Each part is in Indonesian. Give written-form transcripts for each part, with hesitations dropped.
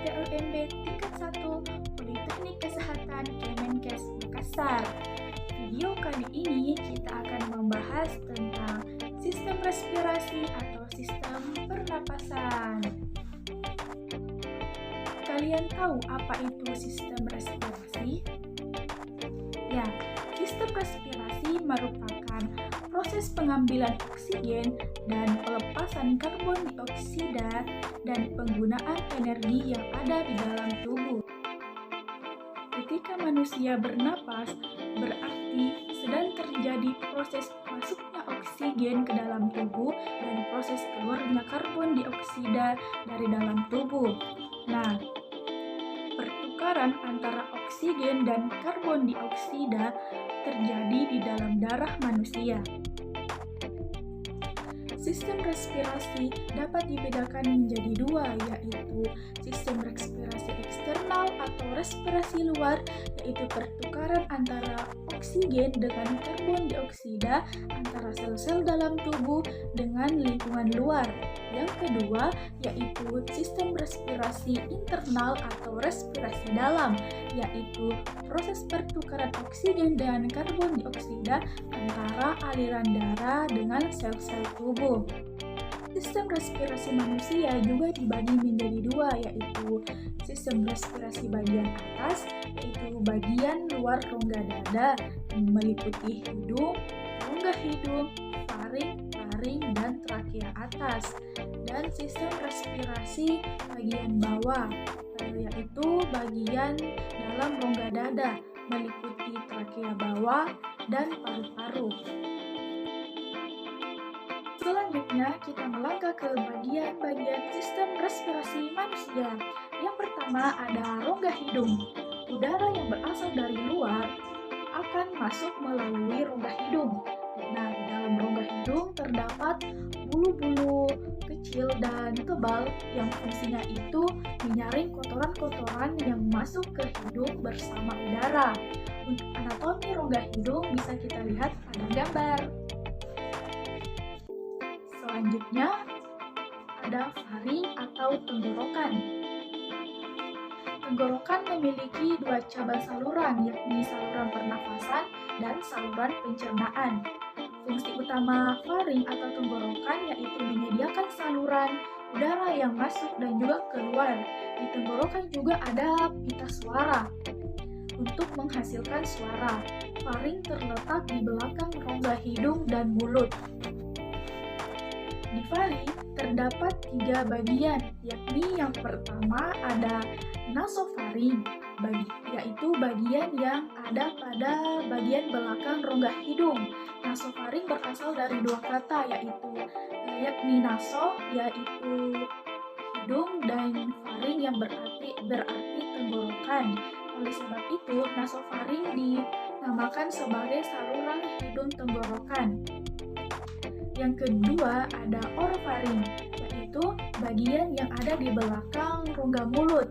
PPLMB tingkat 1 Politeknik Kesehatan Kemenkes Makassar. Video kali ini kita akan membahas tentang sistem respirasi atau sistem pernapasan. Kalian tahu apa itu sistem respirasi? Ya, sistem respirasi merupakan proses pengambilan oksigen dan pelepasan karbon dioksida dan penggunaan energi yang ada di dalam tubuh. Ketika manusia bernapas, berarti sedang terjadi proses masuknya oksigen ke dalam tubuh dan proses keluarnya karbon dioksida dari dalam tubuh. Nah, pertukaran antara oksigen dan karbon dioksida terjadi di dalam darah manusia. Sistem respirasi dapat dibedakan menjadi dua, yaitu sistem respirasi eksternal atau respirasi luar, yaitu pertukaran antara oksigen dengan karbon dioksida antara sel-sel dalam tubuh dengan lingkungan luar. Yang kedua, yaitu sistem respirasi internal atau respirasi dalam, yaitu proses pertukaran oksigen dan karbon dioksida antara aliran darah dengan sel-sel tubuh. Sistem respirasi manusia juga dibagi menjadi dua, yaitu sistem respirasi bagian atas, yaitu bagian luar rongga dada, meliputi hidung, rongga hidung, faring, laring, dan trakea atas. Dan sistem respirasi bagian bawah, yaitu bagian dalam rongga dada, meliputi trakea bawah dan paru-paru. Selanjutnya, kita melangkah ke bagian-bagian sistem respirasi manusia. Yang pertama ada rongga hidung. Udara yang berasal dari luar akan masuk melalui rongga hidung. Nah, di dalam rongga hidung terdapat bulu-bulu kecil dan tebal yang fungsinya itu menyaring kotoran-kotoran yang masuk ke hidung bersama udara. Untuk anatomi rongga hidung bisa kita lihat pada gambar. Selanjutnya ada faring atau tenggorokan. Tenggorokan memiliki dua cabang saluran, yakni saluran pernafasan dan saluran pencernaan. Fungsi utama faring atau tenggorokan yaitu menyediakan saluran udara yang masuk dan juga keluar. Di tenggorokan juga ada pita suara untuk menghasilkan suara. Faring terletak di belakang rongga hidung dan mulut. Di faring terdapat tiga bagian, yakni yang pertama ada nasofaring, yaitu bagian yang ada pada bagian belakang rongga hidung. Nasofaring berasal dari dua kata, yakni naso, yaitu hidung, dan faring yang berarti tenggorokan. Oleh sebab itu, nasofaring dinamakan sebagai saluran hidung tenggorokan. Yang kedua ada orofaring, yaitu bagian yang ada di belakang rongga mulut.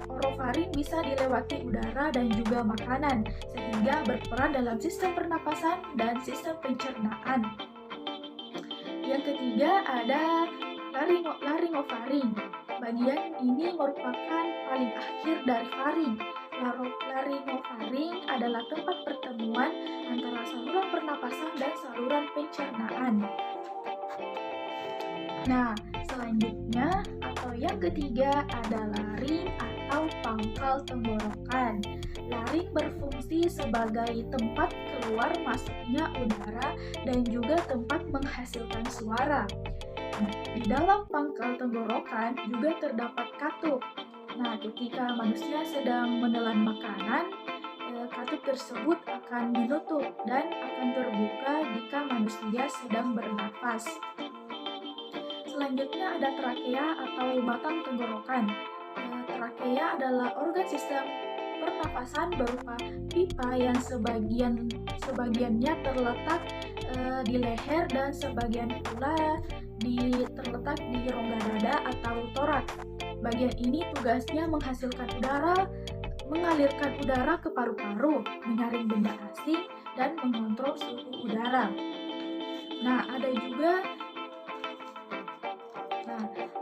Orofaring bisa dilewati udara dan juga makanan, sehingga berperan dalam sistem pernapasan dan sistem pencernaan. Yang ketiga ada laringofaring. Bagian ini merupakan paling akhir dari faring. Laringofaring adalah tempat pertemuan antara saluran pernapasan dan saluran pencernaan. Nah, selanjutnya atau yang ketiga ada laring atau pangkal tenggorokan. Laring berfungsi sebagai tempat keluar masuknya udara dan juga tempat menghasilkan suara. Di dalam pangkal tenggorokan juga terdapat katup. Nah, ketika manusia sedang menelan makanan, katup tersebut akan ditutup dan akan terbuka jika manusia sedang bernapas. Selanjutnya ada trakea atau batang tenggorokan. Trakea adalah organ sistem pernapasan berupa pipa yang sebagiannya terletak di leher dan sebagian pula terletak di rongga dada atau toraks. Bagian ini tugasnya menghasilkan udara, mengalirkan udara ke paru-paru, menyaring benda asing, dan mengontrol suhu udara. Nah, ada juga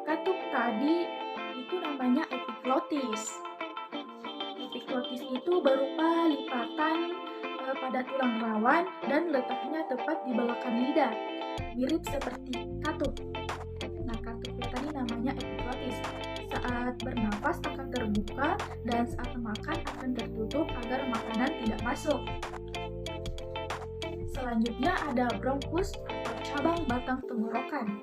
katup tadi itu namanya epiglotis. Epiglotis itu berupa lipatan pada tulang rawan dan letaknya tepat di belakang lidah, mirip seperti katup. Nah, katup itu tadi namanya epiglotis. Saat bernapas akan terbuka dan saat makan akan tertutup agar makanan tidak masuk. Selanjutnya ada bronkus atau cabang batang tenggorokan.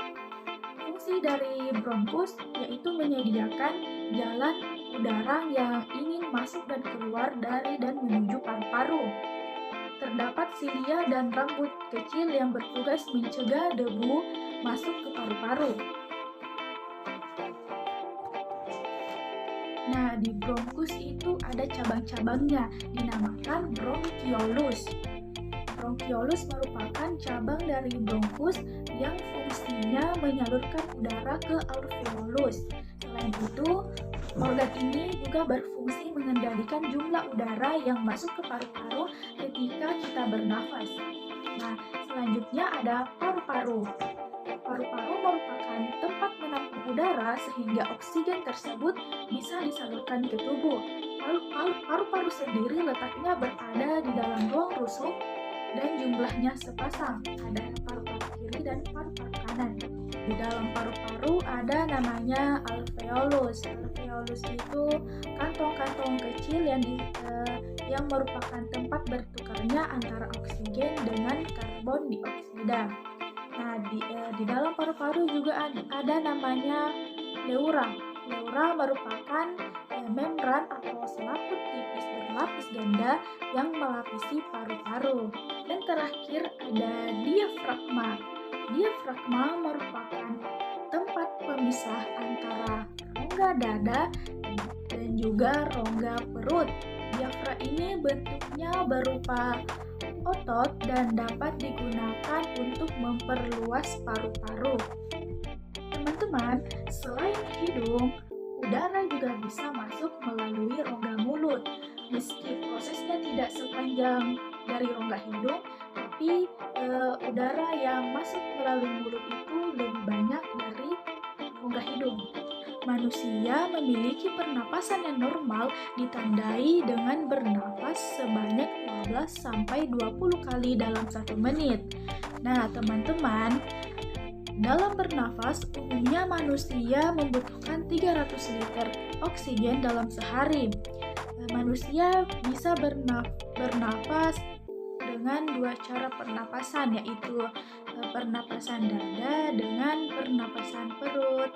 Fungsi dari bronkus yaitu menyediakan jalan udara yang ingin masuk dan keluar dari dan menuju paru-paru. Terdapat silia dan rambut kecil yang bertugas mencegah debu masuk ke paru-paru. Nah, di bronkus itu ada cabang-cabangnya, dinamakan bronkiolus. Bronkiolus merupakan cabang dari bronkus yang fungsinya menyalurkan udara ke alveolus. Selain itu, organ ini juga berfungsi mengendalikan jumlah udara yang masuk ke paru-paru ketika kita bernafas. Nah, selanjutnya ada paru-paru. Paru-paru merupakan tempat menampung udara sehingga oksigen tersebut bisa disalurkan ke tubuh. Paru-paru sendiri letaknya berada di dalam ruang rusuk dan jumlahnya sepasang, ada paru-paru kiri dan paru-paru kanan. Di dalam paru-paru ada namanya alveolus. Alveolus itu kantong-kantong kecil yang merupakan tempat bertukarnya antara oksigen dengan karbon dioksida. Nah, di dalam paru-paru juga ada namanya pleura. Pleura merupakan membran atau selaput tipis berlapis ganda yang melapisi paru-paru. Dan terakhir ada diafragma. Diafragma merupakan tempat pemisah antara rongga dada dan juga rongga perut. Diafragma ini bentuknya berupa otot dan dapat digunakan untuk memperluas paru-paru. Teman-teman, selain hidung, udara juga bisa masuk melalui rongga mulut. Meski prosesnya tidak sepanjang dari rongga hidung, tapi udara yang masuk melalui mulut itu lebih banyak dari rongga hidung. Manusia memiliki pernapasan yang normal ditandai dengan bernapas sebanyak 15-20 kali dalam 1 menit. Nah, teman-teman, dalam bernafas, umumnya manusia membutuhkan 300 liter oksigen dalam sehari. Manusia bisa bernapas dengan 2 cara pernapasan, yaitu pernapasan dada dengan pernapasan perut.